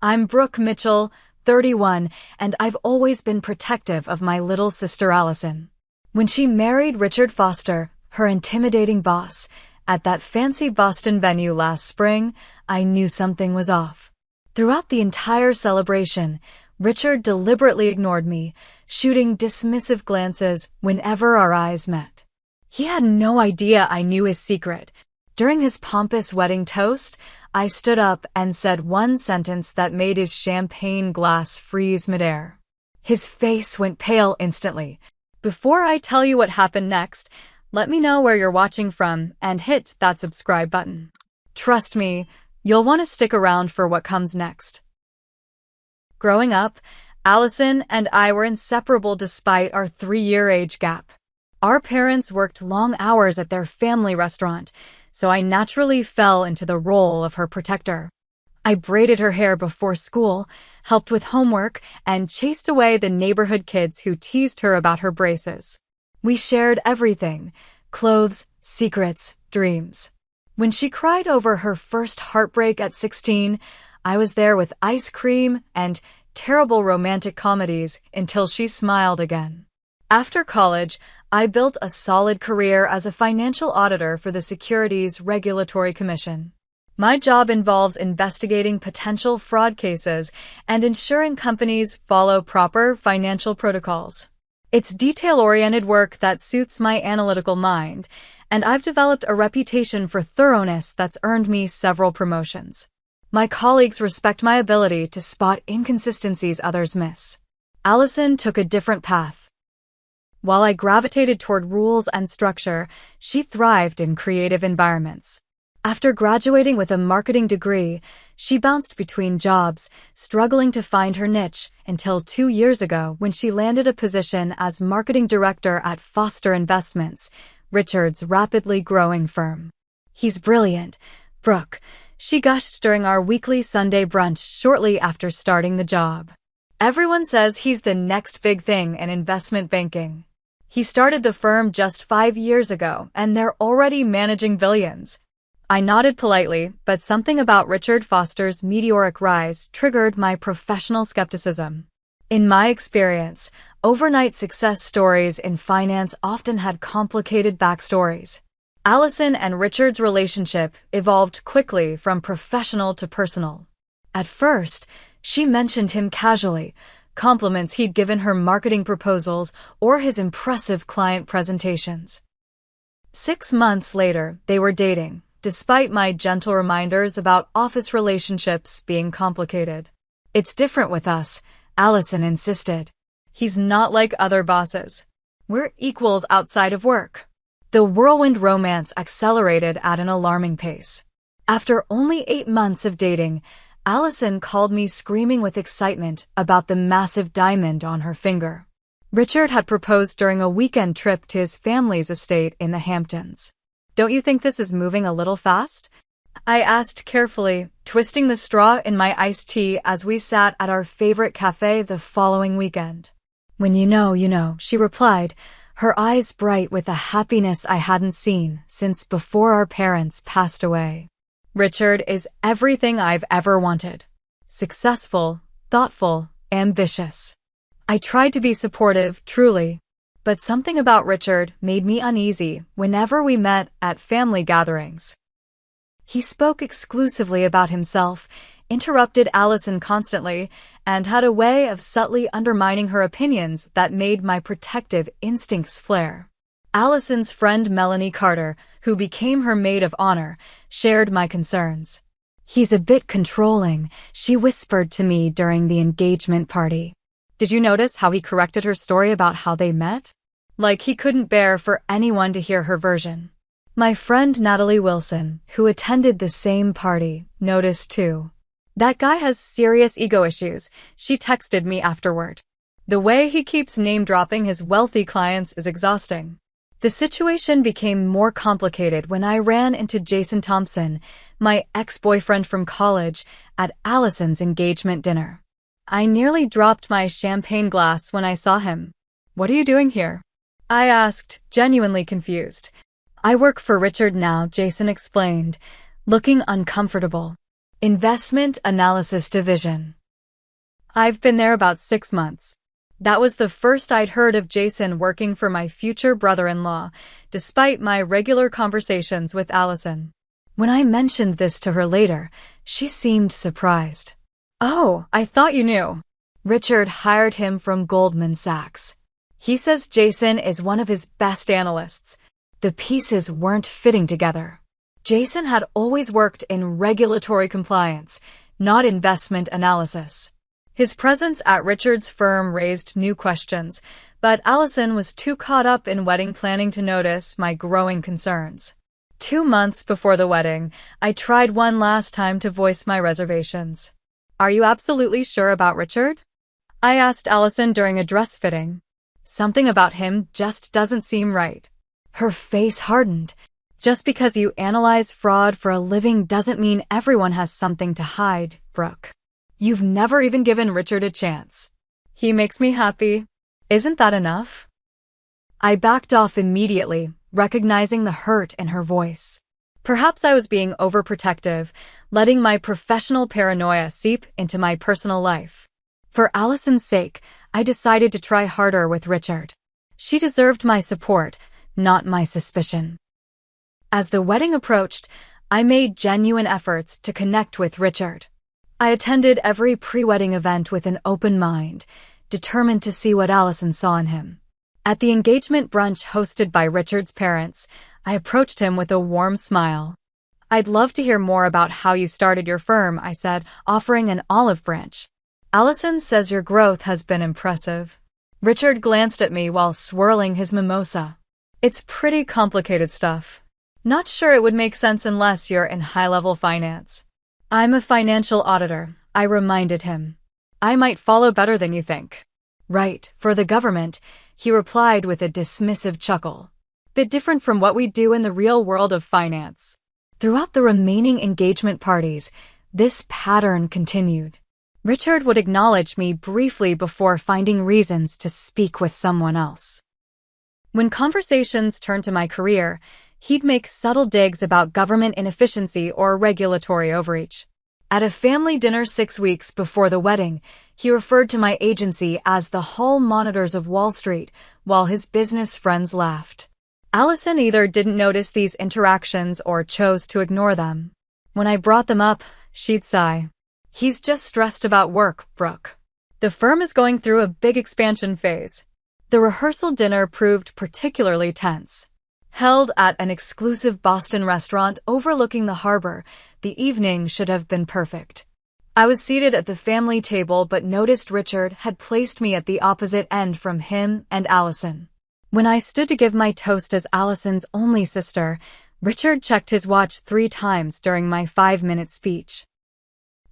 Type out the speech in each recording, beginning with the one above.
I'm Brooke Mitchell, 31, and I've always been protective of my little sister Allison. When she married Richard Foster, her intimidating boss, at that fancy Boston venue last spring, I knew something was off. Throughout the entire celebration, Richard deliberately ignored me, shooting dismissive glances whenever our eyes met. He had no idea I knew his secret. During his pompous wedding toast, I stood up and said one sentence that made his champagne glass freeze midair. His face went pale instantly. Before I tell you what happened next, let me know where you're watching from and hit that subscribe button. Trust me, you'll want to stick around for what comes next. Growing up, Allison and I were inseparable despite our 3-year age gap. Our parents worked long hours at their family restaurant, so I naturally fell into the role of her protector. I braided her hair before school, helped with homework, and chased away the neighborhood kids who teased her about her braces. We shared everything: clothes, secrets, dreams. When she cried over her first heartbreak at 16, I was there with ice cream and terrible romantic comedies until she smiled again. After college, I built a solid career as a financial auditor for the Securities Regulatory Commission. My job involves investigating potential fraud cases and ensuring companies follow proper financial protocols. It's detail-oriented work that suits my analytical mind, and I've developed a reputation for thoroughness that's earned me several promotions. My colleagues respect my ability to spot inconsistencies others miss. Allison took a different path. While I gravitated toward rules and structure, she thrived in creative environments. After graduating with a marketing degree, she bounced between jobs, struggling to find her niche until 2 years ago when she landed a position as marketing director at Foster Investments, Richard's rapidly growing firm. "He's brilliant, Brooke," she gushed during our weekly Sunday brunch shortly after starting the job. "Everyone says he's the next big thing in investment banking. He started the firm just 5 years ago, and they're already managing billions." I nodded politely, but something about Richard Foster's meteoric rise triggered my professional skepticism. In my experience, overnight success stories in finance often had complicated backstories. Allison and Richard's relationship evolved quickly from professional to personal. At first, she mentioned him casually, compliments he'd given her marketing proposals or his impressive client presentations. 6 months later, they were dating, despite my gentle reminders about office relationships being complicated. "It's different with us," Allison insisted. "He's not like other bosses. We're equals outside of work." The whirlwind romance accelerated at an alarming pace. After only 8 months of dating, Allison called me screaming with excitement about the massive diamond on her finger. Richard had proposed during a weekend trip to his family's estate in the Hamptons. "Don't you think this is moving a little fast?" I asked carefully, twisting the straw in my iced tea as we sat at our favorite cafe the following weekend. "When you know," she replied, her eyes bright with a happiness I hadn't seen since before our parents passed away. Richard is everything I've ever wanted. Successful, thoughtful, ambitious. I tried to be supportive, truly. But something about Richard made me uneasy whenever we met at family gatherings. He spoke exclusively about himself, interrupted Allison constantly, and had a way of subtly undermining her opinions that made my protective instincts flare. Allison's friend Melanie Carter, who became her maid of honor, shared my concerns. "He's a bit controlling," she whispered to me during the engagement party. Did you notice how he corrected her story about how they met? Like he couldn't bear for anyone to hear her version. My friend Natalie Wilson, who attended the same party, noticed too. "That guy has serious ego issues," she texted me afterward. "The way he keeps name-dropping his wealthy clients is exhausting." The situation became more complicated when I ran into Jason Thompson, my ex-boyfriend from college, at Allison's engagement dinner. I nearly dropped my champagne glass when I saw him. "What are you doing here?" I asked, genuinely confused. "I work for Richard now," Jason explained, looking uncomfortable. Investment Analysis Division. I've been there about 6 months. That was the first I'd heard of Jason working for my future brother-in-law, despite my regular conversations with Allison. When I mentioned this to her later, she seemed surprised. "Oh, I thought you knew. Richard hired him from Goldman Sachs. He says Jason is one of his best analysts. The pieces weren't fitting together. Jason had always worked in regulatory compliance, not investment analysis." His presence at Richard's firm raised new questions, but Allison was too caught up in wedding planning to notice my growing concerns. 2 months before the wedding, I tried one last time to voice my reservations. "Are you absolutely sure about Richard?" I asked Allison during a dress fitting. "Something about him just doesn't seem right." Her face hardened. "Just because you analyze fraud for a living doesn't mean everyone has something to hide, Brooke. You've never even given Richard a chance." "He makes me happy. Isn't that enough?" I backed off immediately, recognizing the hurt in her voice. Perhaps I was being overprotective, letting my professional paranoia seep into my personal life. For Allison's sake, I decided to try harder with Richard. She deserved my support, not my suspicion. As the wedding approached, I made genuine efforts to connect with Richard. I attended every pre-wedding event with an open mind, determined to see what Allison saw in him. At the engagement brunch hosted by Richard's parents, I approached him with a warm smile. "I'd love to hear more about how you started your firm," I said, offering an olive branch. "Allison says your growth has been impressive." Richard glanced at me while swirling his mimosa. "It's pretty complicated stuff. Not sure it would make sense unless you're in high-level finance." "I'm a financial auditor," I reminded him. "I might follow better than you think." "Right, for the government," he replied with a dismissive chuckle. "Bit different from what we do in the real world of finance." Throughout the remaining engagement parties, this pattern continued. Richard would acknowledge me briefly before finding reasons to speak with someone else. When conversations turned to my career, he'd make subtle digs about government inefficiency or regulatory overreach. At a family dinner 6 weeks before the wedding, he referred to my agency as the hall monitors of Wall Street, while his business friends laughed. Allison either didn't notice these interactions or chose to ignore them. When I brought them up, she'd sigh. "He's just stressed about work, Brooke. The firm is going through a big expansion phase." The rehearsal dinner proved particularly tense. Held at an exclusive Boston restaurant overlooking the harbor, the evening should have been perfect. I was seated at the family table but noticed Richard had placed me at the opposite end from him and Allison. When I stood to give my toast as Allison's only sister, Richard checked his watch 3 times during my 5-minute speech.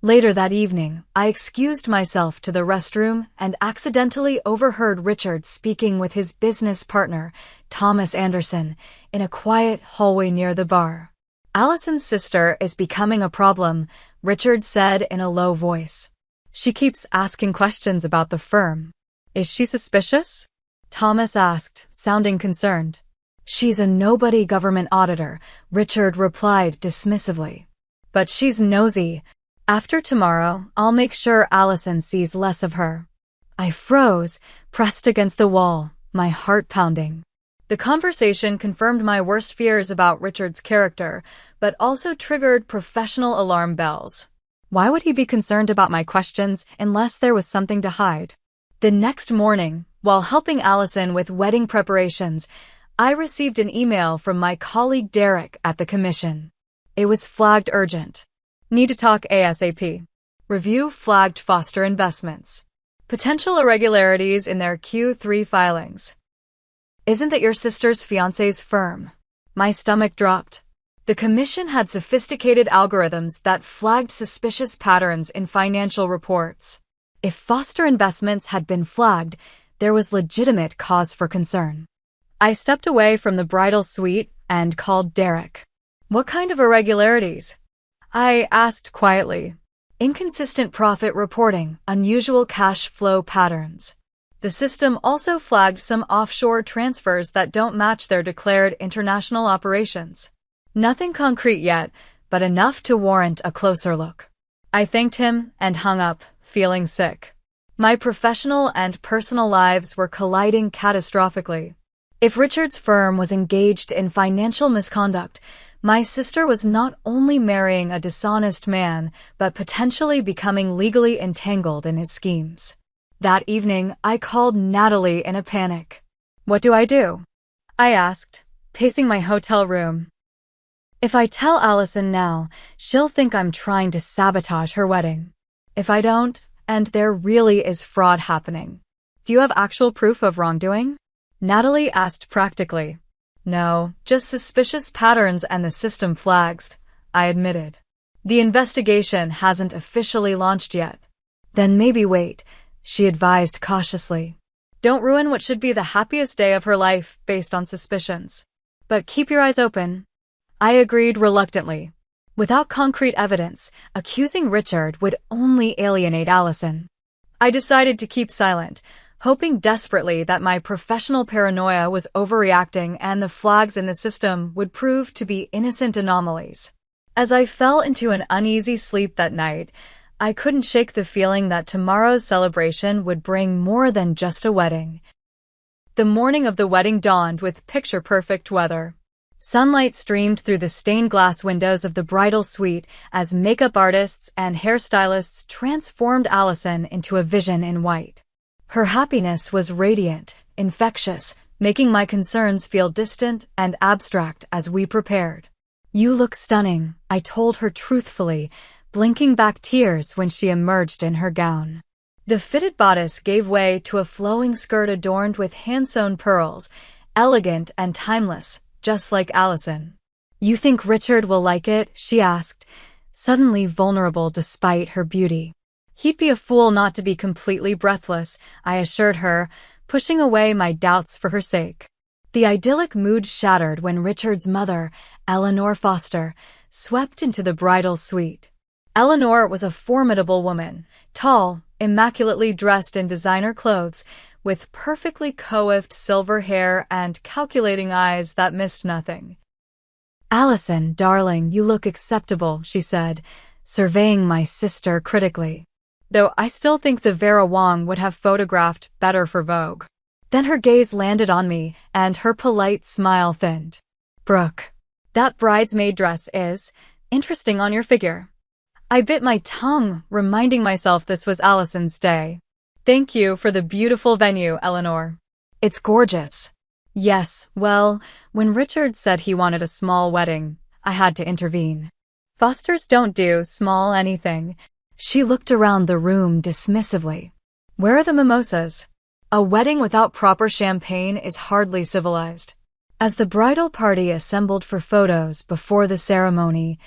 Later that evening, I excused myself to the restroom and accidentally overheard Richard speaking with his business partner, Thomas Anderson, in a quiet hallway near the bar. "Allison's sister is becoming a problem," Richard said in a low voice. "She keeps asking questions about the firm." "Is she suspicious?" Thomas asked, sounding concerned. "She's a nobody government auditor," Richard replied dismissively. "But she's nosy. After tomorrow, I'll make sure Allison sees less of her." I froze, pressed against the wall, my heart pounding. The conversation confirmed my worst fears about Richard's character, but also triggered professional alarm bells. Why would he be concerned about my questions unless there was something to hide? The next morning, while helping Allison with wedding preparations, I received an email from my colleague Derek at the commission. It was flagged urgent. "Need to talk ASAP. Review flagged Foster Investments. Potential irregularities in their Q3 filings." "Isn't that your sister's fiancé's firm?" My stomach dropped. The commission had sophisticated algorithms that flagged suspicious patterns in financial reports. If Foster Investments had been flagged, there was legitimate cause for concern. I stepped away from the bridal suite and called Derek. "What kind of irregularities?" I asked quietly. "Inconsistent profit reporting, unusual cash flow patterns." The system also flagged some offshore transfers that don't match their declared international operations. Nothing concrete yet, but enough to warrant a closer look. I thanked him and hung up, feeling sick. My professional and personal lives were colliding catastrophically. If Richard's firm was engaged in financial misconduct, my sister was not only marrying a dishonest man, but potentially becoming legally entangled in his schemes. That evening, I called Natalie in a panic. "What do I do?" I asked, pacing my hotel room. "If I tell Allison now, she'll think I'm trying to sabotage her wedding. If I don't, and there really is fraud happening. Do you have actual proof of wrongdoing?" Natalie asked practically. "No, just suspicious patterns and the system flags," I admitted. "The investigation hasn't officially launched yet." "Then maybe wait," she advised cautiously. "Don't ruin what should be the happiest day of her life based on suspicions. But keep your eyes open." I agreed reluctantly. Without concrete evidence, accusing Richard would only alienate Allison. I decided to keep silent, hoping desperately that my professional paranoia was overreacting and the flags in the system would prove to be innocent anomalies. As I fell into an uneasy sleep that night, I couldn't shake the feeling that tomorrow's celebration would bring more than just a wedding. The morning of the wedding dawned with picture-perfect weather. Sunlight streamed through the stained glass windows of the bridal suite as makeup artists and hairstylists transformed Allison into a vision in white. Her happiness was radiant, infectious, making my concerns feel distant and abstract as we prepared. "You look stunning," I told her truthfully, blinking back tears when she emerged in her gown. The fitted bodice gave way to a flowing skirt adorned with hand-sewn pearls, elegant and timeless, just like Allison. "You think Richard will like it?" she asked, suddenly vulnerable despite her beauty. "He'd be a fool not to be completely breathless," I assured her, pushing away my doubts for her sake. The idyllic mood shattered when Richard's mother, Eleanor Foster, swept into the bridal suite. Eleanor was a formidable woman, tall, immaculately dressed in designer clothes, with perfectly coiffed silver hair and calculating eyes that missed nothing. "Allison, darling, you look acceptable," she said, surveying my sister critically. "Though I still think the Vera Wang would have photographed better for Vogue." Then her gaze landed on me, and her polite smile thinned. "Brooke, that bridesmaid dress is interesting on your figure." I bit my tongue, reminding myself this was Allison's day. "Thank you for the beautiful venue, Eleanor." "It's gorgeous." "Yes, well, when Richard said he wanted a small wedding, I had to intervene. Fosters don't do small anything." She looked around the room dismissively. "Where are the mimosas? A wedding without proper champagne is hardly civilized." As the bridal party assembled for photos before the ceremony,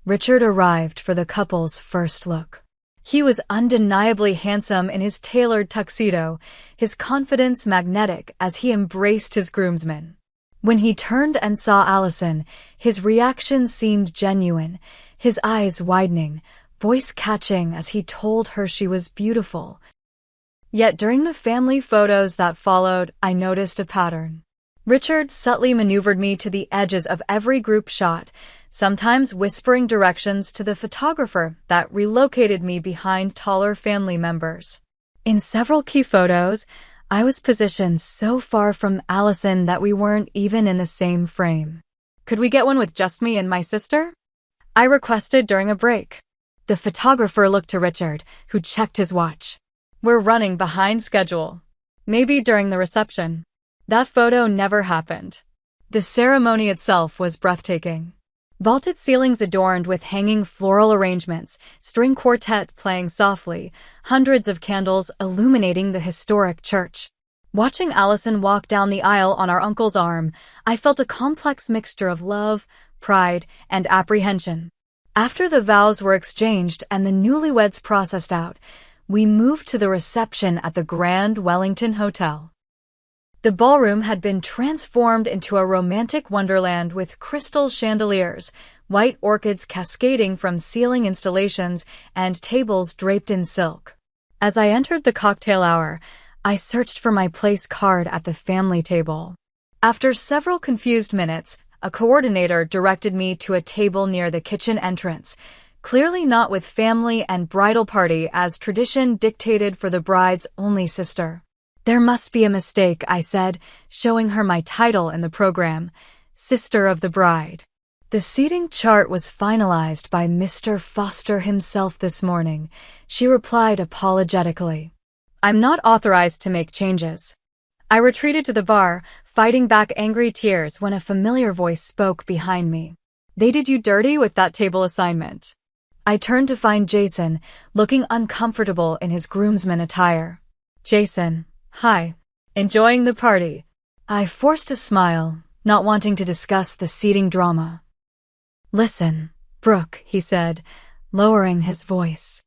Richard arrived for the couple's first look. He was undeniably handsome in his tailored tuxedo, his confidence magnetic as he embraced his groomsmen. When he turned and saw Allison, his reaction seemed genuine, his eyes widening, voice catching as he told her she was beautiful. Yet during the family photos that followed, I noticed a pattern. Richard subtly maneuvered me to the edges of every group shot, sometimes whispering directions to the photographer that relocated me behind taller family members. In several key photos, I was positioned so far from Allison that we weren't even in the same frame. "Could we get one with just me and my sister?" I requested during a break. The photographer looked to Richard, who checked his watch. "We're running behind schedule. Maybe during the reception." That photo never happened. The ceremony itself was breathtaking. Vaulted ceilings adorned with hanging floral arrangements, string quartet playing softly, hundreds of candles illuminating the historic church. Watching Allison walk down the aisle on our uncle's arm, I felt a complex mixture of love, pride, and apprehension. After the vows were exchanged and the newlyweds processed out, we moved to the reception at the Grand Wellington Hotel. The ballroom had been transformed into a romantic wonderland with crystal chandeliers, white orchids cascading from ceiling installations, and tables draped in silk. As I entered the cocktail hour, I searched for my place card at the family table. After several confused minutes, a coordinator directed me to a table near the kitchen entrance, clearly not with family and bridal party as tradition dictated for the bride's only sister. There must be a mistake, I said, showing her my title in the program, Sister of the Bride. The seating chart was finalized by Mr. Foster himself this morning. She replied apologetically. I'm not authorized to make changes. I retreated to the bar, fighting back angry tears when a familiar voice spoke behind me. They did you dirty with that table assignment. I turned to find Jason, looking uncomfortable in his groomsman attire. Jason, hi. Enjoying the party? I forced a smile, not wanting to discuss the seating drama. Listen, Brooke, he said, lowering his voice.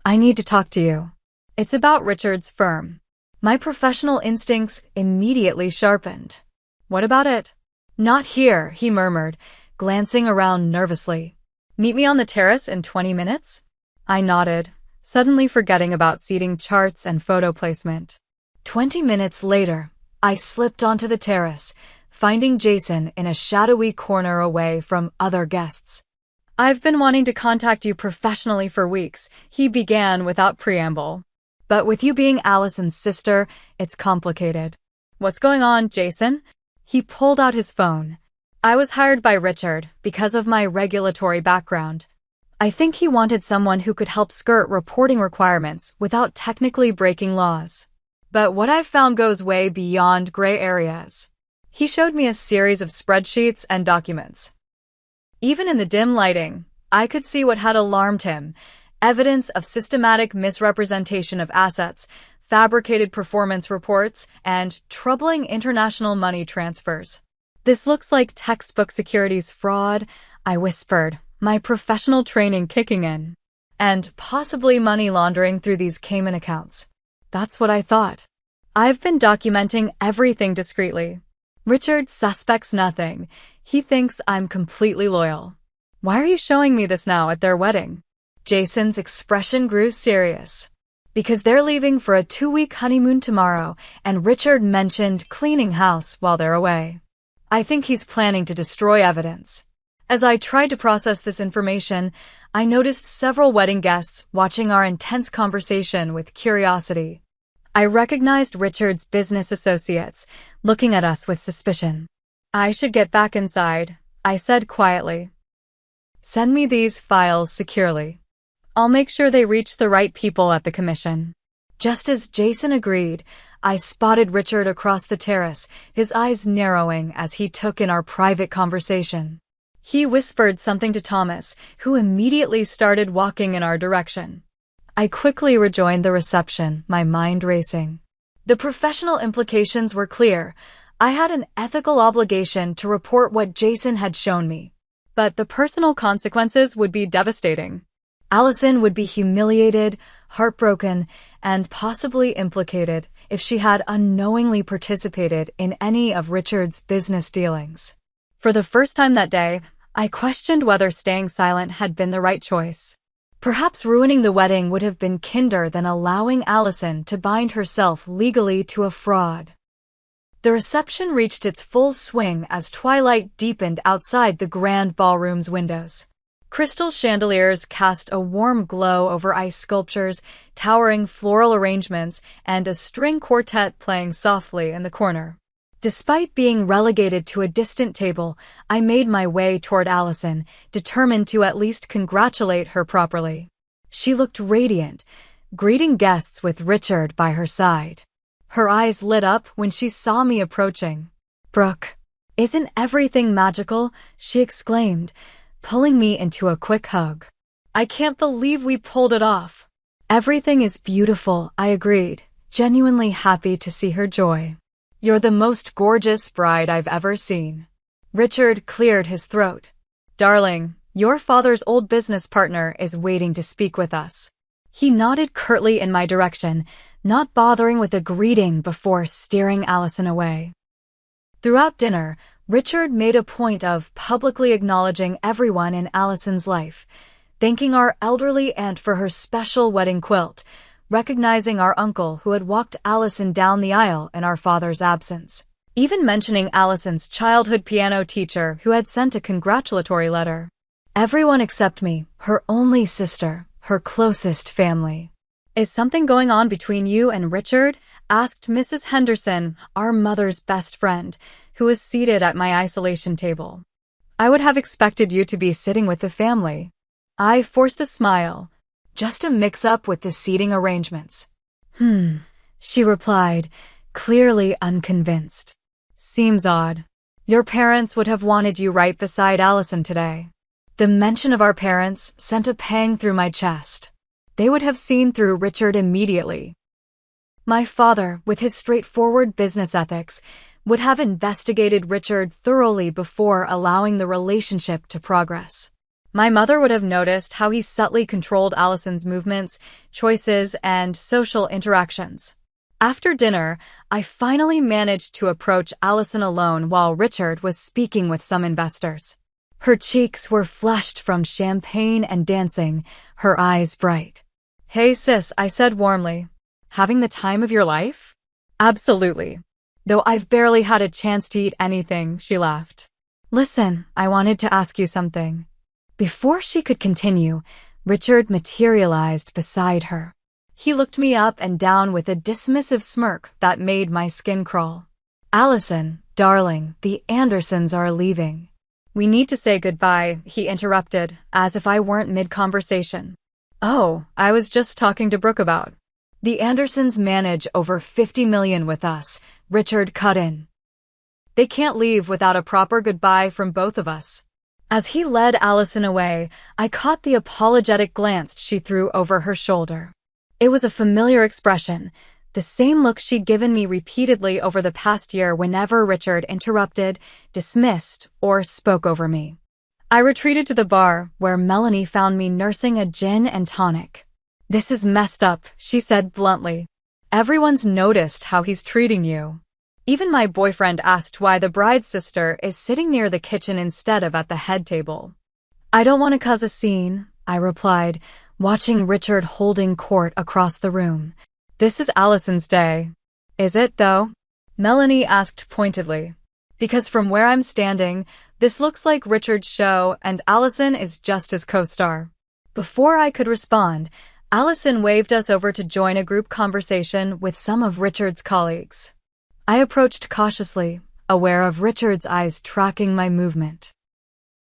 I need to talk to you. It's about Richard's firm. My professional instincts immediately sharpened. What about it? Not here, he murmured, glancing around nervously. Meet me on the terrace in 20 minutes? I nodded, suddenly forgetting about seating charts and photo placement. 20 minutes later, I slipped onto the terrace, finding Jason in a shadowy corner away from other guests. I've been wanting to contact you professionally for weeks, he began without preamble. But with you being Allison's sister, it's complicated. What's going on, Jason? He pulled out his phone. I was hired by Richard because of my regulatory background. I think he wanted someone who could help skirt reporting requirements without technically breaking laws. But what I've found goes way beyond gray areas. He showed me a series of spreadsheets and documents. Even in the dim lighting, I could see what had alarmed him: evidence of systematic misrepresentation of assets, fabricated performance reports, and troubling international money transfers. This looks like textbook securities fraud, I whispered, my professional training kicking in. And possibly money laundering through these Cayman accounts. That's what I thought. I've been documenting everything discreetly. Richard suspects nothing. He thinks I'm completely loyal. Why are you showing me this now at their wedding? Jason's expression grew serious. Because they're leaving for a 2-week honeymoon tomorrow, and Richard mentioned cleaning house while they're away. I think he's planning to destroy evidence. As I tried to process this information, I noticed several wedding guests watching our intense conversation with curiosity. I recognized Richard's business associates, looking at us with suspicion. I should get back inside, I said quietly. Send me these files securely. I'll make sure they reach the right people at the commission. Just as Jason agreed, I spotted Richard across the terrace, his eyes narrowing as he took in our private conversation. He whispered something to Thomas, who immediately started walking in our direction. I quickly rejoined the reception, my mind racing. The professional implications were clear. I had an ethical obligation to report what Jason had shown me. But the personal consequences would be devastating. Allison would be humiliated, heartbroken, and possibly implicated if she had unknowingly participated in any of Richard's business dealings. For the first time that day, I questioned whether staying silent had been the right choice. Perhaps ruining the wedding would have been kinder than allowing Allison to bind herself legally to a fraud. The reception reached its full swing as twilight deepened outside the grand ballroom's windows. Crystal chandeliers cast a warm glow over ice sculptures, towering floral arrangements, and a string quartet playing softly in the corner. Despite being relegated to a distant table, I made my way toward Allison, determined to at least congratulate her properly. She looked radiant, greeting guests with Richard by her side. Her eyes lit up when she saw me approaching. "Brooke, isn't everything magical?" she exclaimed, pulling me into a quick hug. "I can't believe we pulled it off." "Everything is beautiful," I agreed, genuinely happy to see her joy. "You're the most gorgeous bride I've ever seen." Richard cleared his throat. "Darling, your father's old business partner is waiting to speak with us." He nodded curtly in my direction, not bothering with a greeting before steering Allison away. Throughout dinner, Richard made a point of publicly acknowledging everyone in Allison's life, thanking our elderly aunt for her special wedding quilt, recognizing our uncle who had walked Allison down the aisle in our father's absence, even mentioning Allison's childhood piano teacher who had sent a congratulatory letter. Everyone except me, her only sister, her closest family. Is something going on between you and Richard? Asked Mrs. Henderson, our mother's best friend, who was seated at my isolation table. I would have expected you to be sitting with the family. I forced a smile. Just a mix-up with the seating arrangements. She replied, clearly unconvinced. Seems odd. Your parents would have wanted you right beside Allison today. The mention of our parents sent a pang through my chest. They would have seen through Richard immediately. My father, with his straightforward business ethics, would have investigated Richard thoroughly before allowing the relationship to progress. My mother would have noticed how he subtly controlled Allison's movements, choices, and social interactions. After dinner, I finally managed to approach Allison alone while Richard was speaking with some investors. Her cheeks were flushed from champagne and dancing, her eyes bright. Hey sis, I said warmly. Having the time of your life? Absolutely. Though I've barely had a chance to eat anything, she laughed. Listen, I wanted to ask you something. Before she could continue, Richard materialized beside her. He looked me up and down with a dismissive smirk that made my skin crawl. Allison, darling, the Andersons are leaving. We need to say goodbye, he interrupted, as if I weren't mid-conversation. Oh, I was just talking to Brooke about. The Andersons manage over $50 million with us, Richard cut in. They can't leave without a proper goodbye from both of us. As he led Allison away, I caught the apologetic glance she threw over her shoulder. It was a familiar expression, the same look she'd given me repeatedly over the past year whenever Richard interrupted, dismissed, or spoke over me. I retreated to the bar, where Melanie found me nursing a gin and tonic. This is messed up, she said bluntly. Everyone's noticed how he's treating you. Even my boyfriend asked why the bride's sister is sitting near the kitchen instead of at the head table. I don't want to cause a scene, I replied, watching Richard holding court across the room. This is Allison's day. Is it, though? Melanie asked pointedly. Because from where I'm standing, this looks like Richard's show and Allison is just his co-star. Before I could respond, Allison waved us over to join a group conversation with some of Richard's colleagues. I approached cautiously, aware of Richard's eyes tracking my movement.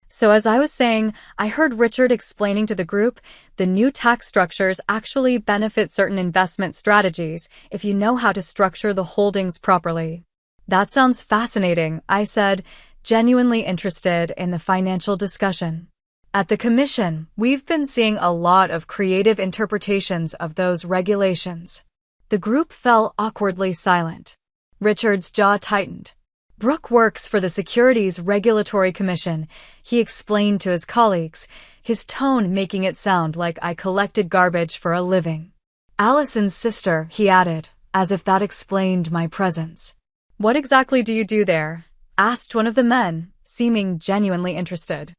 So as I was saying, I heard Richard explaining to the group, the new tax structures actually benefit certain investment strategies if you know how to structure the holdings properly. That sounds fascinating, I said, genuinely interested in the financial discussion. At the commission, we've been seeing a lot of creative interpretations of those regulations. The group fell awkwardly silent. Richard's jaw tightened. Brooke works for the Securities Regulatory Commission, he explained to his colleagues, his tone making it sound like I collected garbage for a living. Allison's sister, he added, as if that explained my presence. What exactly do you do there? Asked one of the men, seeming genuinely interested.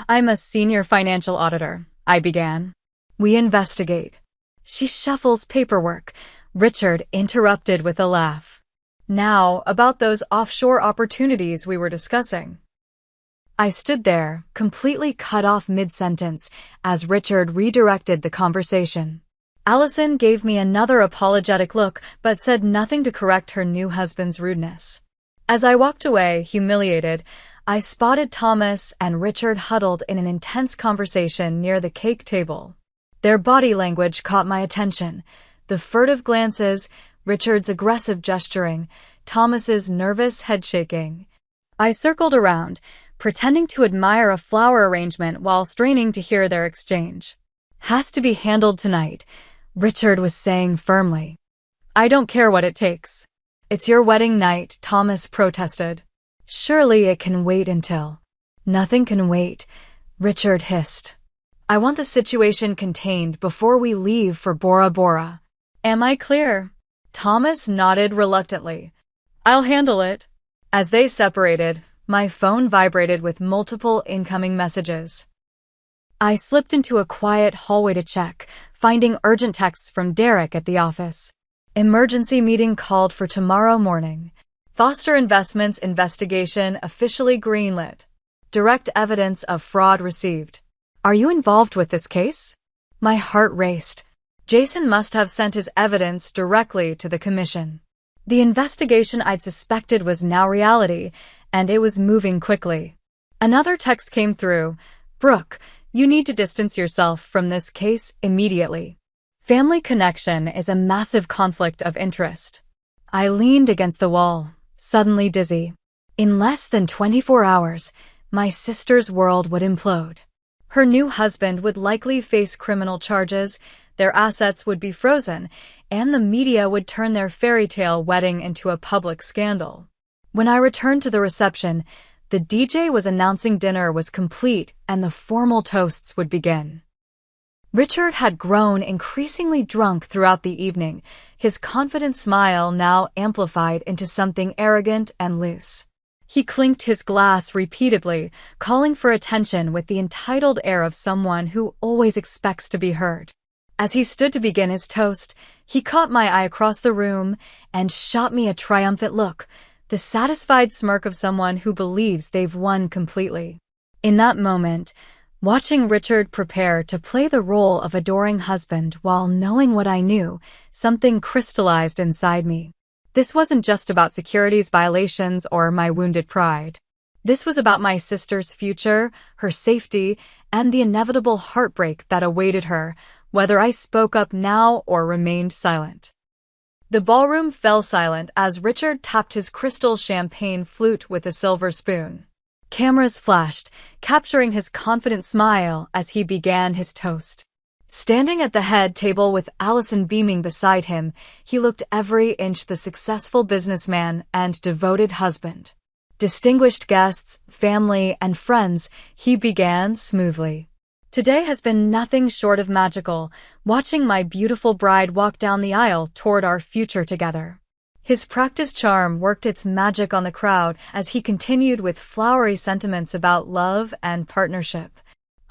I'm a senior financial auditor, I began. We investigate. She shuffles paperwork. Richard interrupted with a laugh. Now, about those offshore opportunities we were discussing. I stood there, completely cut off mid-sentence, as Richard redirected the conversation. Allison gave me another apologetic look, but said nothing to correct her new husband's rudeness. As I walked away, humiliated, I spotted Thomas and Richard huddled in an intense conversation near the cake table. Their body language caught my attention. The furtive glances, Richard's aggressive gesturing, Thomas's nervous head-shaking. I circled around, pretending to admire a flower arrangement while straining to hear their exchange. Has to be handled tonight, Richard was saying firmly. I don't care what it takes. It's your wedding night, Thomas protested. Surely it can wait until. Nothing can wait, Richard hissed. I want the situation contained before we leave for Bora Bora. Am I clear? Thomas nodded reluctantly. I'll handle it. As they separated, my phone vibrated with multiple incoming messages. I slipped into a quiet hallway to check, finding urgent texts from Derek at the office. Emergency meeting called for tomorrow morning. Foster Investments investigation officially greenlit. Direct evidence of fraud received. Are you involved with this case? My heart raced. Jason must have sent his evidence directly to the commission. The investigation I'd suspected was now reality, and it was moving quickly. Another text came through. Brooke, you need to distance yourself from this case immediately. Family connection is a massive conflict of interest. I leaned against the wall, suddenly dizzy. In less than 24 hours, my sister's world would implode. Her new husband would likely face criminal charges, their assets would be frozen, and the media would turn their fairy tale wedding into a public scandal. When I returned to the reception, the DJ was announcing dinner was complete and the formal toasts would begin. Richard had grown increasingly drunk throughout the evening, his confident smile now amplified into something arrogant and loose. He clinked his glass repeatedly, calling for attention with the entitled air of someone who always expects to be heard. As he stood to begin his toast, he caught my eye across the room and shot me a triumphant look, the satisfied smirk of someone who believes they've won completely. In that moment, watching Richard prepare to play the role of adoring husband while knowing what I knew, something crystallized inside me. This wasn't just about securities violations or my wounded pride. This was about my sister's future, her safety, and the inevitable heartbreak that awaited her, whether I spoke up now or remained silent. The ballroom fell silent as Richard tapped his crystal champagne flute with a silver spoon. Cameras flashed, capturing his confident smile as he began his toast. Standing at the head table with Allison beaming beside him, he looked every inch the successful businessman and devoted husband. Distinguished guests, family, and friends, he began smoothly. Today has been nothing short of magical, watching my beautiful bride walk down the aisle toward our future together. His practiced charm worked its magic on the crowd as he continued with flowery sentiments about love and partnership.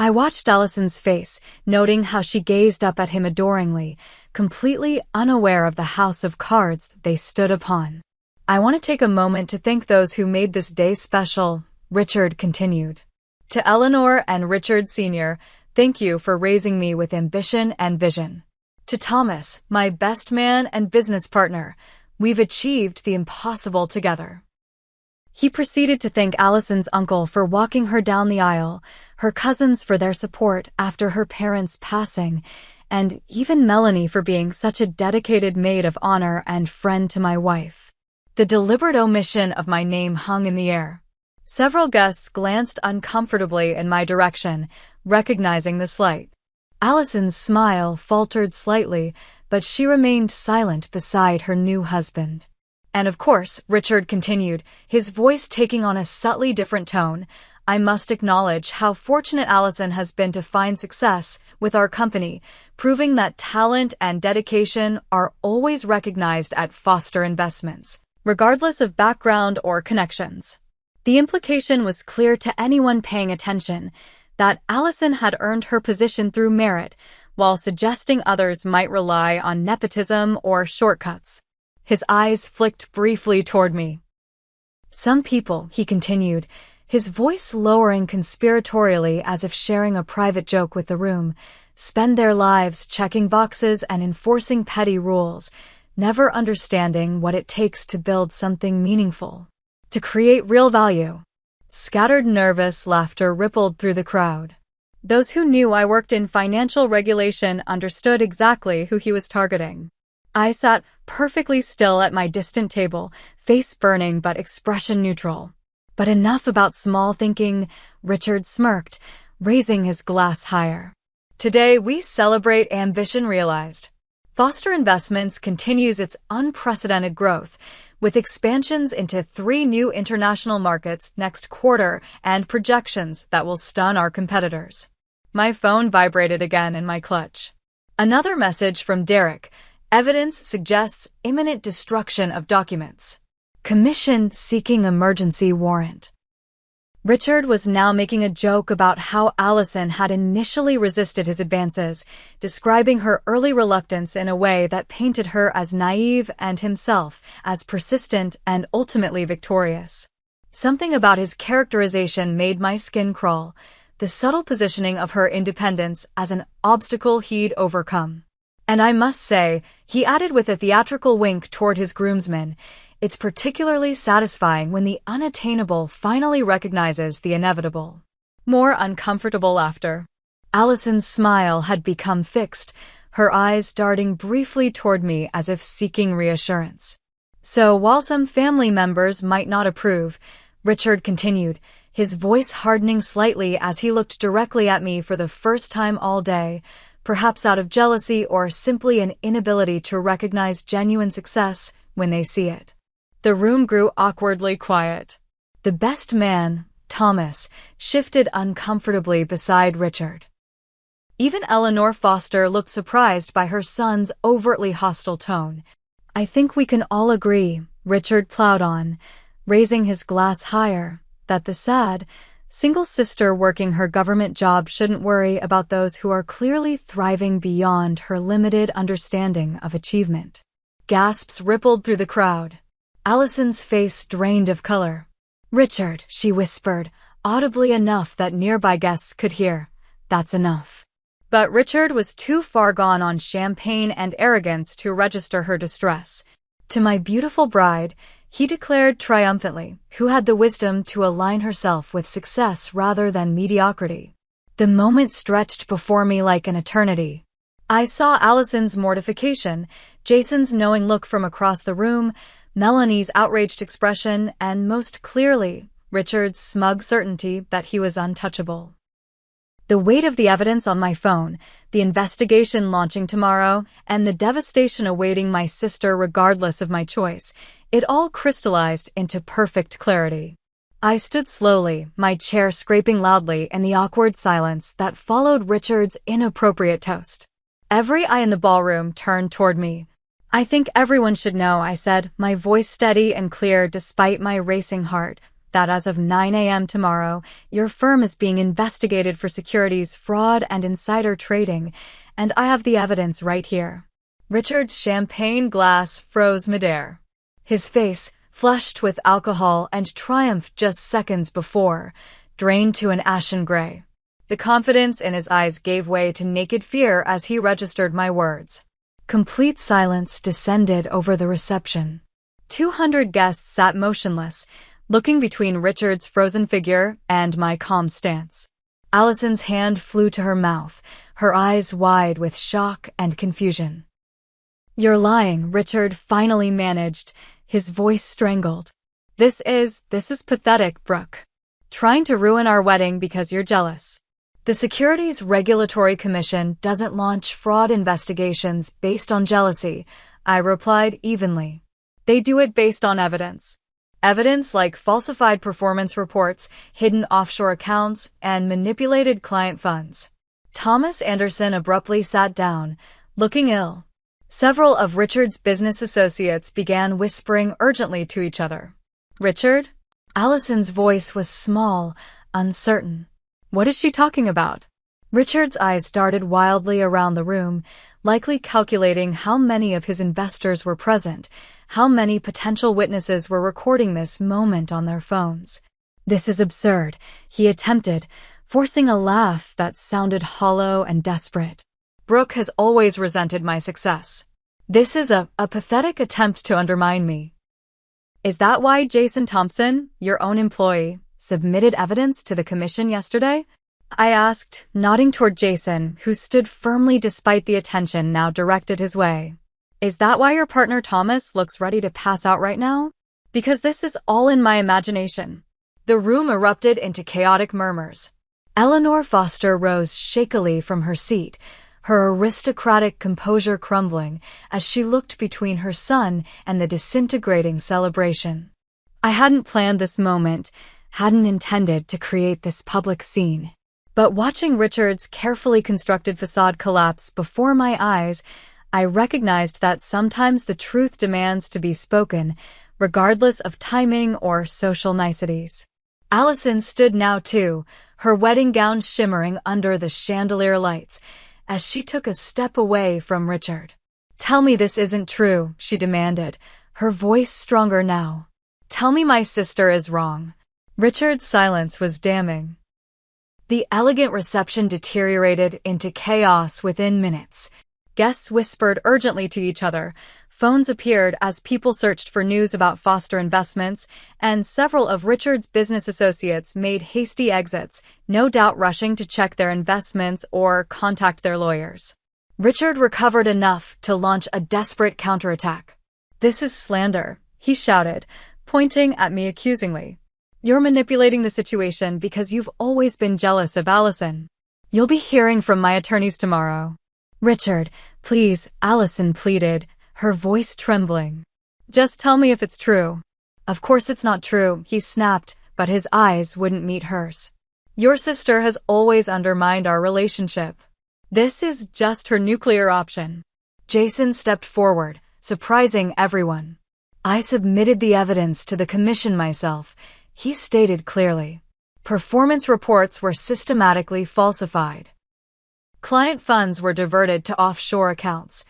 I watched Allison's face, noting how she gazed up at him adoringly, completely unaware of the house of cards they stood upon. I want to take a moment to thank those who made this day special, Richard continued. To Eleanor and Richard Sr., thank you for raising me with ambition and vision. To Thomas, my best man and business partner, we've achieved the impossible together. He proceeded to thank Allison's uncle for walking her down the aisle, her cousins for their support after her parents' passing, and even Melanie for being such a dedicated maid of honor and friend to my wife. The deliberate omission of my name hung in the air. Several guests glanced uncomfortably in my direction, recognizing the slight. Allison's smile faltered slightly, but she remained silent beside her new husband. And of course, Richard continued, his voice taking on a subtly different tone, I must acknowledge how fortunate Allison has been to find success with our company, proving that talent and dedication are always recognized at Foster Investments, regardless of background or connections. The implication was clear to anyone paying attention, that Allison had earned her position through merit, while suggesting others might rely on nepotism or shortcuts. His eyes flicked briefly toward me. Some people, he continued, his voice lowering conspiratorially as if sharing a private joke with the room, spend their lives checking boxes and enforcing petty rules, never understanding what it takes to build something meaningful, to create real value. Scattered nervous laughter rippled through the crowd. Those who knew I worked in financial regulation understood exactly who he was targeting. I sat perfectly still at my distant table, face burning but expression neutral. But enough about small thinking, Richard smirked, raising his glass higher. Today we celebrate ambition realized. Foster Investments continues its unprecedented growth, with expansions into 3 new international markets next quarter and projections that will stun our competitors. My phone vibrated again in my clutch. Another message from Derek. Evidence suggests imminent destruction of documents. Commission seeking emergency warrant. Richard was now making a joke about how Allison had initially resisted his advances, describing her early reluctance in a way that painted her as naive and himself as persistent and ultimately victorious. Something about his characterization made my skin crawl, the subtle positioning of her independence as an obstacle he'd overcome. And I must say, he added with a theatrical wink toward his groomsmen, it's particularly satisfying when the unattainable finally recognizes the inevitable. More uncomfortable laughter. Allison's smile had become fixed, her eyes darting briefly toward me as if seeking reassurance. So while some family members might not approve, Richard continued, his voice hardening slightly as he looked directly at me for the first time all day, perhaps out of jealousy or simply an inability to recognize genuine success when they see it. The room grew awkwardly quiet. The best man, Thomas, shifted uncomfortably beside Richard. Even Eleanor Foster looked surprised by her son's overtly hostile tone. I think we can all agree, Richard plowed on, raising his glass higher, that the sad, single sister working her government job shouldn't worry about those who are clearly thriving beyond her limited understanding of achievement. Gasps rippled through the crowd. Allison's face drained of color. Richard, she whispered, audibly enough that nearby guests could hear. That's enough. But Richard was too far gone on champagne and arrogance to register her distress. To my beautiful bride, he declared triumphantly, who had the wisdom to align herself with success rather than mediocrity. The moment stretched before me like an eternity. I saw Allison's mortification, Jason's knowing look from across the room, Melanie's outraged expression, and most clearly, Richard's smug certainty that he was untouchable. The weight of the evidence on my phone, the investigation launching tomorrow, and the devastation awaiting my sister regardless of my choice, it all crystallized into perfect clarity. I stood slowly, my chair scraping loudly in the awkward silence that followed Richard's inappropriate toast. Every eye in the ballroom turned toward me. I think everyone should know, I said, my voice steady and clear despite my racing heart, that as of 9 a.m. tomorrow, your firm is being investigated for securities fraud and insider trading, and I have the evidence right here. Richard's champagne glass froze midair. His face, flushed with alcohol and triumph just seconds before, drained to an ashen gray. The confidence in his eyes gave way to naked fear as he registered my words. Complete silence descended over the reception. 200 guests sat motionless, looking between Richard's frozen figure and my calm stance. Allison's hand flew to her mouth, her eyes wide with shock and confusion. You're lying, Richard finally managed, his voice strangled. This is pathetic, Brooke. Trying to ruin our wedding because you're jealous. The Securities Regulatory Commission doesn't launch fraud investigations based on jealousy, I replied evenly. They do it based on evidence. Evidence like falsified performance reports, hidden offshore accounts, and manipulated client funds. Thomas Anderson abruptly sat down, looking ill. Several of Richard's business associates began whispering urgently to each other. Richard? Allison's voice was small, uncertain. What is she talking about? Richard's eyes darted wildly around the room, likely calculating how many of his investors were present, how many potential witnesses were recording this moment on their phones. This is absurd, he attempted, forcing a laugh that sounded hollow and desperate. Brooke has always resented my success. This is a pathetic attempt to undermine me. Is that why Jason Thompson, your own employee, submitted evidence to the commission yesterday? I asked, nodding toward Jason, who stood firmly despite the attention now directed his way. Is that why your partner Thomas looks ready to pass out right now? Because this is all in my imagination. The room erupted into chaotic murmurs. Eleanor Foster rose shakily from her seat, her aristocratic composure crumbling as she looked between her son and the disintegrating celebration. I hadn't planned this moment, hadn't intended to create this public scene. But watching Richard's carefully constructed facade collapse before my eyes, I recognized that sometimes the truth demands to be spoken, regardless of timing or social niceties. Allison stood now too, her wedding gown shimmering under the chandelier lights, as she took a step away from Richard. Tell me this isn't true, she demanded, her voice stronger now. Tell me my sister is wrong. Richard's silence was damning. The elegant reception deteriorated into chaos within minutes. Guests whispered urgently to each other. Phones appeared as people searched for news about Foster investments, and several of Richard's business associates made hasty exits, no doubt rushing to check their investments or contact their lawyers. Richard recovered enough to launch a desperate counterattack. "This is slander," he shouted, pointing at me accusingly. "You're manipulating the situation because you've always been jealous of Allison. You'll be hearing from my attorneys tomorrow." "Richard, please," Allison pleaded, her voice trembling. "Just tell me if it's true." "Of course it's not true," he snapped, but his eyes wouldn't meet hers. "Your sister has always undermined our relationship. This is just her nuclear option." Jason stepped forward, surprising everyone. "I submitted the evidence to the commission myself," he stated clearly. "Performance reports were systematically falsified. Client funds were diverted to offshore accounts.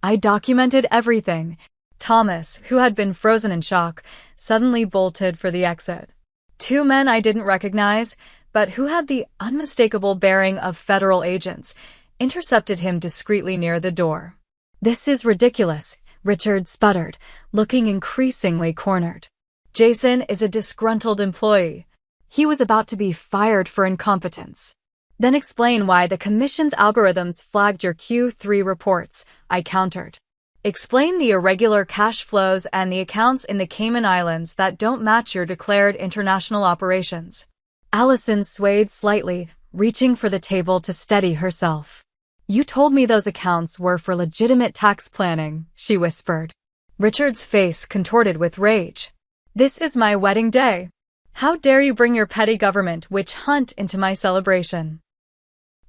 I documented everything." Thomas, who had been frozen in shock, suddenly bolted for the exit. Two men I didn't recognize, but who had the unmistakable bearing of federal agents, intercepted him discreetly near the door. "This is ridiculous," Richard sputtered, looking increasingly cornered. "Jason is a disgruntled employee. He was about to be fired for incompetence." "Then explain why the commission's algorithms flagged your Q3 reports," I countered. "Explain the irregular cash flows and the accounts in the Cayman Islands that don't match your declared international operations." Allison swayed slightly, reaching for the table to steady herself. "You told me those accounts were for legitimate tax planning," she whispered. Richard's face contorted with rage. "This is my wedding day. How dare you bring your petty government witch hunt into my celebration?"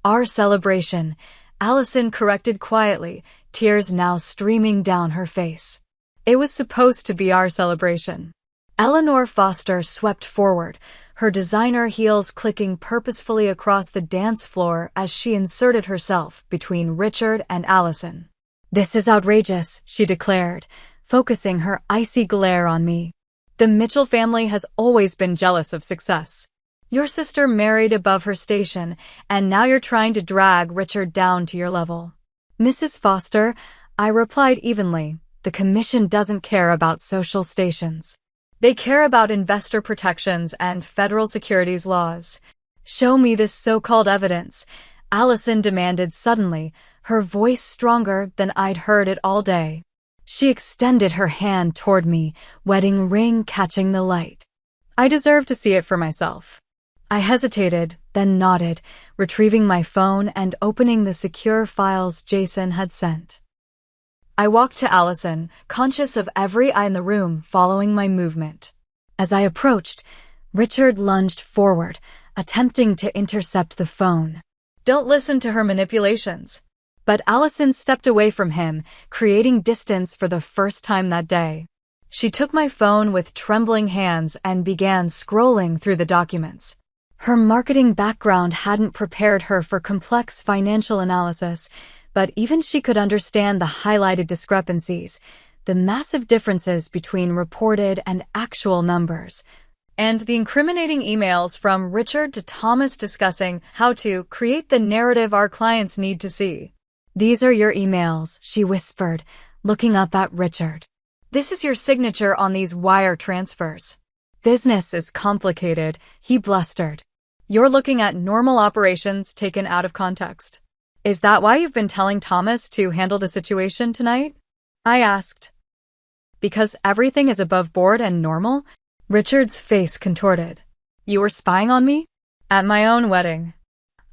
"Our celebration," Allison corrected quietly, tears now streaming down her face. "It was supposed to be our celebration." Eleanor Foster swept forward, her designer heels clicking purposefully across the dance floor as she inserted herself between Richard and Allison. "This is outrageous," she declared, focusing her icy glare on me. "The Mitchell family has always been jealous of success. Your sister married above her station, and now you're trying to drag Richard down to your level." "Mrs. Foster," I replied evenly, "the commission doesn't care about social stations. They care about investor protections and federal securities laws." "Show me this so-called evidence," Allison demanded suddenly, her voice stronger than I'd heard it all day. She extended her hand toward me, wedding ring catching the light. I deserve to see it for myself. I hesitated, then nodded, retrieving my phone and opening the secure files Jason had sent. I walked to Allison, conscious of every eye in the room following my movement. As I approached, Richard lunged forward, attempting to intercept the phone. "Don't listen to her manipulations." But Allison stepped away from him, creating distance for the first time that day. She took my phone with trembling hands and began scrolling through the documents. Her marketing background hadn't prepared her for complex financial analysis, but even she could understand the highlighted discrepancies, the massive differences between reported and actual numbers, and the incriminating emails from Richard to Thomas discussing how to create the narrative our clients need to see. "These are your emails," she whispered, looking up at Richard. "This is your signature on these wire transfers." "Business is complicated," he blustered. "You're looking at normal operations taken out of context. Is that why you've been telling Thomas to handle the situation tonight?" I asked. "Because everything is above board and normal?" Richard's face contorted. "You were spying on me?" "At my own wedding."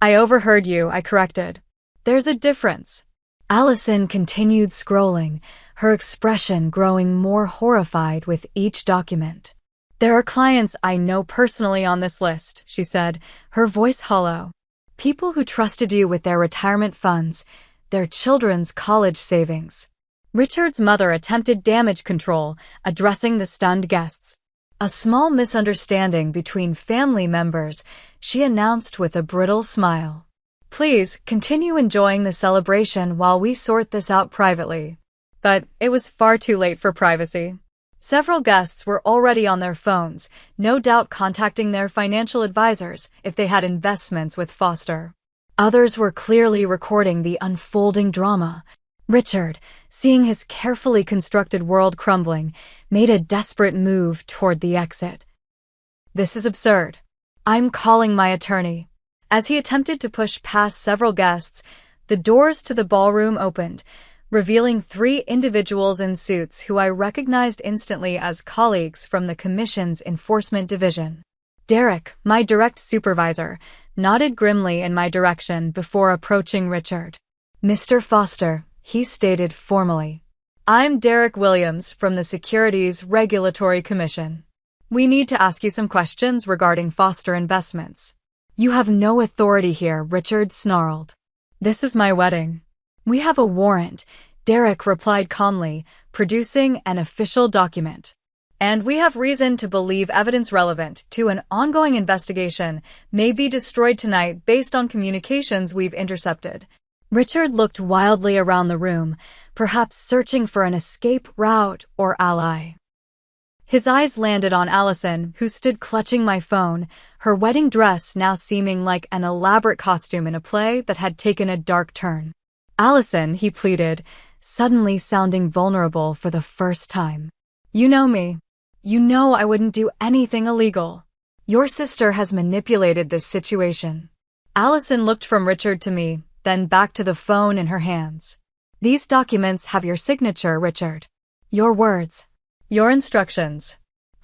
"I overheard you," I corrected. "There's a difference." Allison continued scrolling, her expression growing more horrified with each document. "There are clients I know personally on this list," she said, her voice hollow. "People who trusted you with their retirement funds, their children's college savings." Richard's mother attempted damage control, addressing the stunned guests. "A small misunderstanding between family members," she announced with a brittle smile. "Please continue enjoying the celebration while we sort this out privately." But it was far too late for privacy. Several guests were already on their phones, no doubt contacting their financial advisors if they had investments with Foster. Others were clearly recording the unfolding drama. Richard, seeing his carefully constructed world crumbling, made a desperate move toward the exit. "This is absurd. I'm calling my attorney." As he attempted to push past several guests, the doors to the ballroom opened, revealing 3 individuals in suits who I recognized instantly as colleagues from the Commission's Enforcement Division. Derek, my direct supervisor, nodded grimly in my direction before approaching Richard. "Mr. Foster," he stated formally. "I'm Derek Williams from the Securities Regulatory Commission. We need to ask you some questions regarding Foster Investments." "You have no authority here," Richard snarled. "This is my wedding." "We have a warrant," Derek replied calmly, producing an official document. "And we have reason to believe evidence relevant to an ongoing investigation may be destroyed tonight based on communications we've intercepted." Richard looked wildly around the room, perhaps searching for an escape route or ally. His eyes landed on Allison, who stood clutching my phone, her wedding dress now seeming like an elaborate costume in a play that had taken a dark turn. "Allison," he pleaded, suddenly sounding vulnerable for the first time. "You know me. You know I wouldn't do anything illegal. Your sister has manipulated this situation." Allison looked from Richard to me, then back to the phone in her hands. "These documents have your signature, Richard. Your words. Your instructions."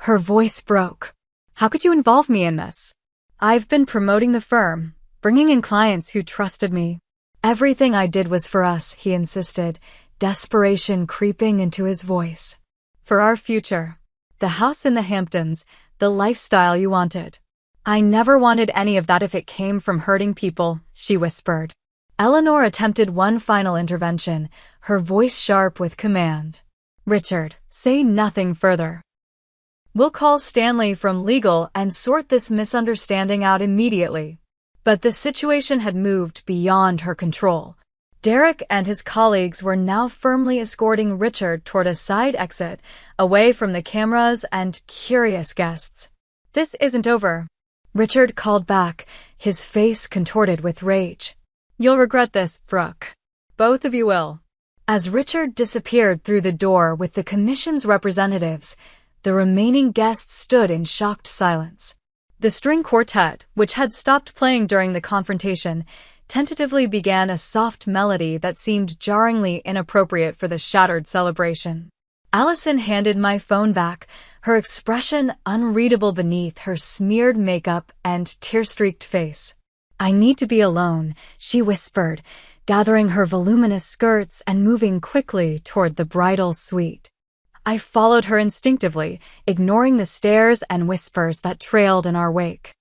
Her voice broke. "How could you involve me in this? I've been promoting the firm, bringing in clients who trusted me. Everything I did was for us," he insisted, desperation creeping into his voice. "For our future. The house in the Hamptons, the lifestyle you wanted." "I never wanted any of that if it came from hurting people," she whispered. Eleanor attempted one final intervention, her voice sharp with command. "Richard, say nothing further. We'll call Stanley from legal and sort this misunderstanding out immediately." But the situation had moved beyond her control. Derek and his colleagues were now firmly escorting Richard toward a side exit, away from the cameras and curious guests. "This isn't over," Richard called back, his face contorted with rage. "You'll regret this, Brooke. Both of you will." As Richard disappeared through the door with the Commission's representatives, the remaining guests stood in shocked silence. The string quartet, which had stopped playing during the confrontation, tentatively began a soft melody that seemed jarringly inappropriate for the shattered celebration. Allison handed my phone back, her expression unreadable beneath her smeared makeup and tear-streaked face. "I need to be alone," she whispered, gathering her voluminous skirts and moving quickly toward the bridal suite. I followed her instinctively, ignoring the stares and whispers that trailed in our wake.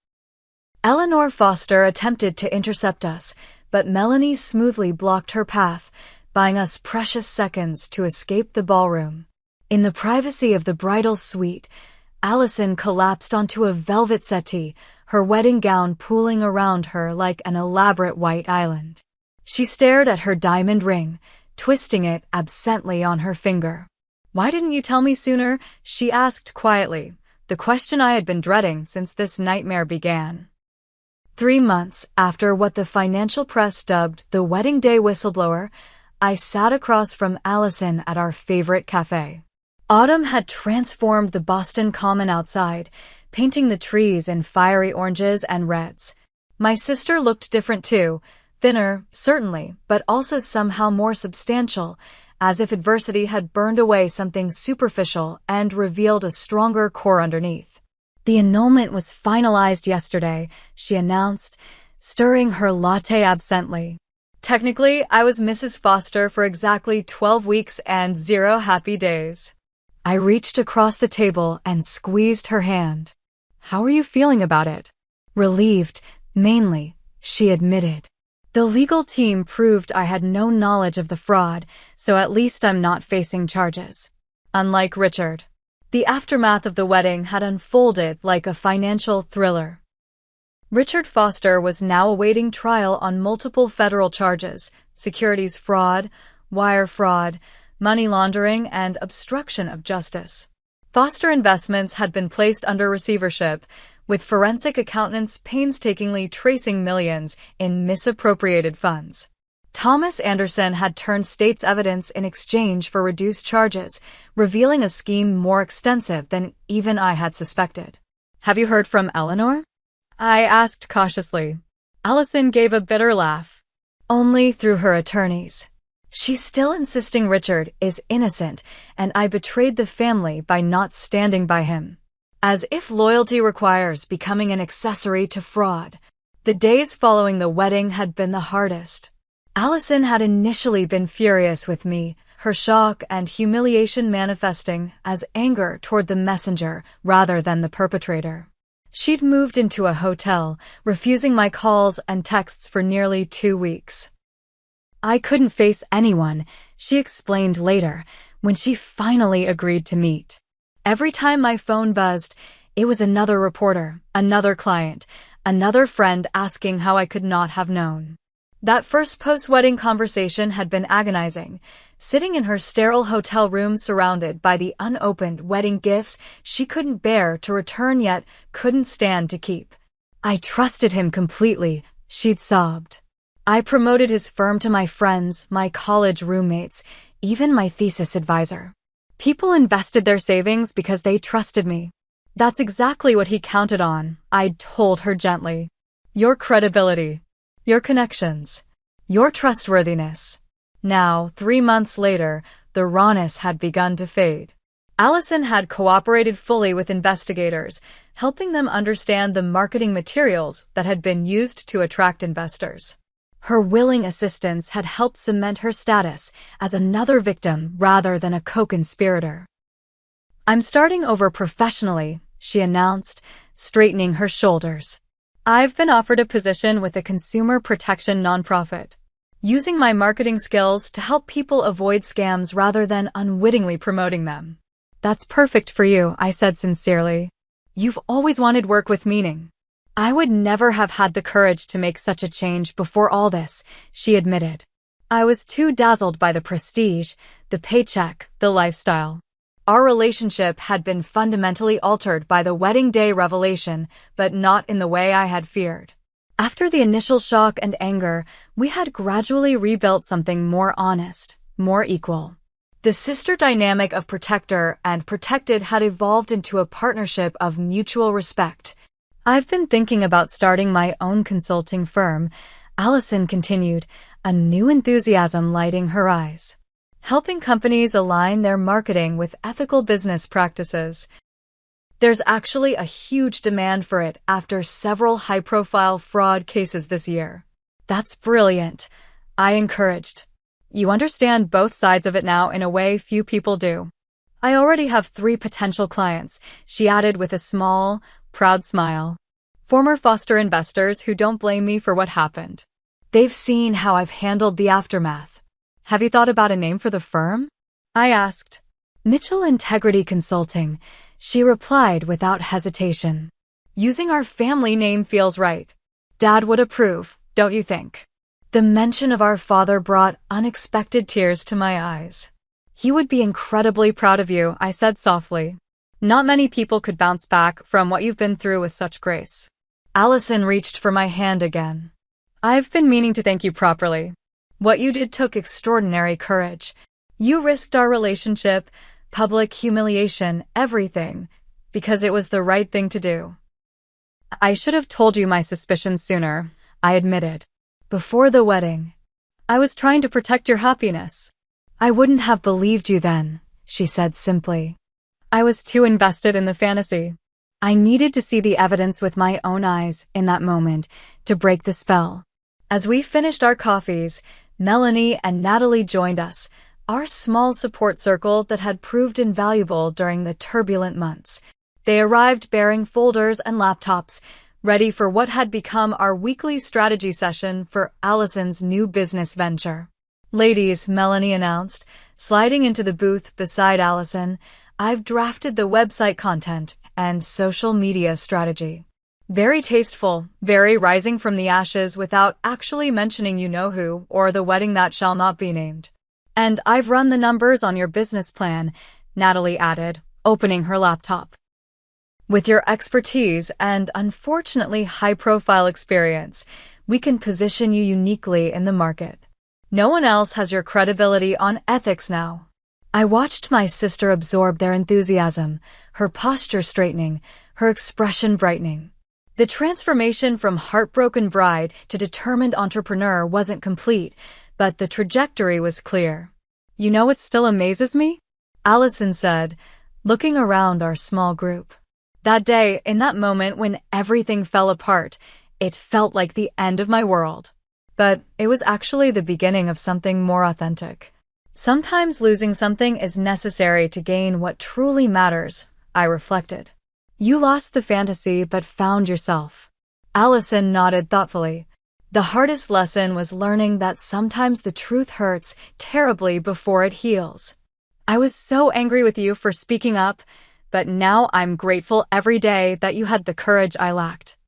Eleanor Foster attempted to intercept us, but Melanie smoothly blocked her path, buying us precious seconds to escape the ballroom. In the privacy of the bridal suite, Allison collapsed onto a velvet settee, her wedding gown pooling around her like an elaborate white island. She stared at her diamond ring, twisting it absently on her finger. "Why didn't you tell me sooner?" she asked quietly, the question I had been dreading since this nightmare began. 3 months after what the financial press dubbed the wedding day whistleblower, I sat across from Allison at our favorite cafe. Autumn had transformed the Boston Common outside, painting the trees in fiery oranges and reds. My sister looked different too, thinner, certainly, but also somehow more substantial, as if adversity had burned away something superficial and revealed a stronger core underneath. "The annulment was finalized yesterday," she announced, stirring her latte absently. "Technically, I was Mrs. Foster for exactly 12 weeks and 0 happy days." I reached across the table and squeezed her hand. "How are you feeling about it?" "Relieved, mainly," she admitted. "The legal team proved I had no knowledge of the fraud, so at least I'm not facing charges." Unlike Richard, the aftermath of the wedding had unfolded like a financial thriller. Richard Foster was now awaiting trial on multiple federal charges: securities fraud, wire fraud, money laundering, and obstruction of justice. Foster investments had been placed under receivership, with forensic accountants painstakingly tracing millions in misappropriated funds. Thomas Anderson had turned state's evidence in exchange for reduced charges, revealing a scheme more extensive than even I had suspected. "Have you heard from Eleanor?" I asked cautiously. Allison gave a bitter laugh. "Only through her attorneys. She's still insisting Richard is innocent, and I betrayed the family by not standing by him. As if loyalty requires becoming an accessory to fraud." The days following the wedding had been the hardest. Allison had initially been furious with me, her shock and humiliation manifesting as anger toward the messenger rather than the perpetrator. She'd moved into a hotel, refusing my calls and texts for nearly 2 weeks. "I couldn't face anyone," she explained later, when she finally agreed to meet. "Every time my phone buzzed, it was another reporter, another client, another friend asking how I could not have known." That first post-wedding conversation had been agonizing, sitting in her sterile hotel room surrounded by the unopened wedding gifts she couldn't bear to return yet couldn't stand to keep. "I trusted him completely," she'd sobbed. "I promoted his firm to my friends, my college roommates, even my thesis advisor. People invested their savings because they trusted me. That's exactly what he counted on," I'd told her gently. "Your credibility. Your connections. Your trustworthiness." Now, 3 months later, the rawness had begun to fade. Allison had cooperated fully with investigators, helping them understand the marketing materials that had been used to attract investors. Her willing assistance had helped cement her status as another victim rather than a co-conspirator. "I'm starting over professionally," she announced, straightening her shoulders. "I've been offered a position with a consumer protection nonprofit, using my marketing skills to help people avoid scams rather than unwittingly promoting them." "That's perfect for you," I said sincerely. "You've always wanted work with meaning." "I would never have had the courage to make such a change before all this," she admitted. "I was too dazzled by the prestige, the paycheck, the lifestyle." Our relationship had been fundamentally altered by the wedding day revelation, but not in the way I had feared. After the initial shock and anger, we had gradually rebuilt something more honest, more equal. The sister dynamic of protector and protected had evolved into a partnership of mutual respect. "I've been thinking about starting my own consulting firm," Allison continued, a new enthusiasm lighting her eyes. "Helping companies align their marketing with ethical business practices. There's actually a huge demand for it after several high-profile fraud cases this year." "That's brilliant," I encouraged. "You understand both sides of it now in a way few people do." "I already have 3 potential clients," she added with a small, proud smile. "Former Foster investors who don't blame me for what happened. They've seen how I've handled the aftermath." "Have you thought about a name for the firm?" I asked. "Mitchell Integrity Consulting," she replied without hesitation. "Using our family name feels right. Dad would approve, don't you think?" The mention of our father brought unexpected tears to my eyes. "He would be incredibly proud of you," I said softly. "Not many people could bounce back from what you've been through with such grace." Allison reached for my hand again. "I've been meaning to thank you properly. What you did took extraordinary courage. You risked our relationship, public humiliation, everything, because it was the right thing to do." "I should have told you my suspicions sooner," I admitted. "Before the wedding. I was trying to protect your happiness." "I wouldn't have believed you then," she said simply. "I was too invested in the fantasy." I needed to see the evidence with my own eyes in that moment to break the spell. As we finished our coffees, Melanie and Natalie joined us, our small support circle that had proved invaluable during the turbulent months. They arrived bearing folders and laptops, ready for what had become our weekly strategy session for Allison's new business venture. "Ladies," Melanie announced, sliding into the booth beside Allison, "I've drafted the website content and social media strategy. Very tasteful, very rising from the ashes without actually mentioning you-know-who or the wedding that shall not be named. And I've run the numbers on your business plan," Natalie added, opening her laptop. With your expertise and unfortunately high-profile experience, we can position you uniquely in the market. No one else has your credibility on ethics now. I watched my sister absorb their enthusiasm, her posture straightening, her expression brightening. The transformation from heartbroken bride to determined entrepreneur wasn't complete, but the trajectory was clear. You know what still amazes me? Allison said, looking around our small group. That day, in that moment when everything fell apart, it felt like the end of my world. But it was actually the beginning of something more authentic. Sometimes losing something is necessary to gain what truly matters, I reflected. You lost the fantasy but found yourself. Allison nodded thoughtfully. The hardest lesson was learning that sometimes the truth hurts terribly before it heals. I was so angry with you for speaking up, but now I'm grateful every day that you had the courage I lacked.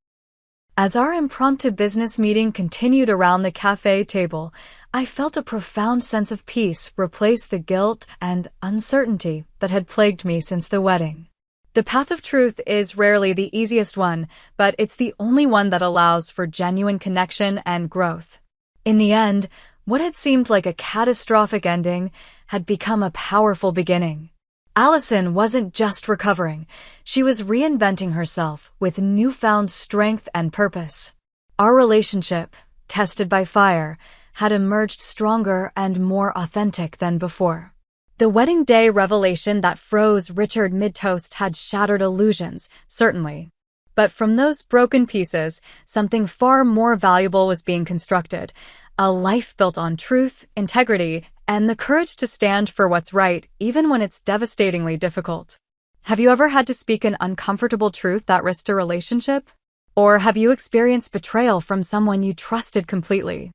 As our impromptu business meeting continued around the cafe table, I felt a profound sense of peace replace the guilt and uncertainty that had plagued me since the wedding. The path of truth is rarely the easiest one, but it's the only one that allows for genuine connection and growth. In the end, what had seemed like a catastrophic ending had become a powerful beginning. Allison wasn't just recovering, she was reinventing herself with newfound strength and purpose. Our relationship, tested by fire, had emerged stronger and more authentic than before. The wedding day revelation that froze Richard mid-toast had shattered illusions, certainly. But from those broken pieces, something far more valuable was being constructed. A life built on truth, integrity, and the courage to stand for what's right, even when it's devastatingly difficult. Have you ever had to speak an uncomfortable truth that risked a relationship? Or have you experienced betrayal from someone you trusted completely?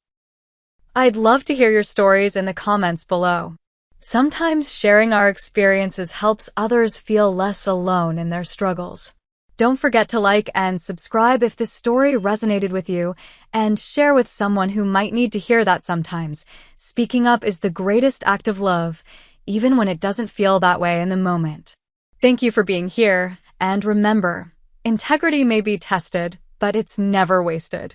I'd love to hear your stories in the comments below. Sometimes sharing our experiences helps others feel less alone in their struggles. Don't forget to like and subscribe if this story resonated with you, and share with someone who might need to hear that sometimes. Speaking up is the greatest act of love, even when it doesn't feel that way in the moment. Thank you for being here, and remember, integrity may be tested, but it's never wasted.